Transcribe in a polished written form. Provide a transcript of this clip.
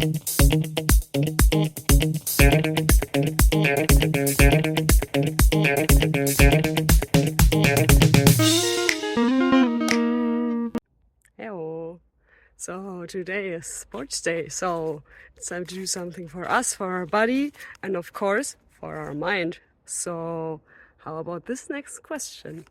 Hello. So today is sports day, so it's time to do something for us, for our body, and of course for our mind. So how about this next question?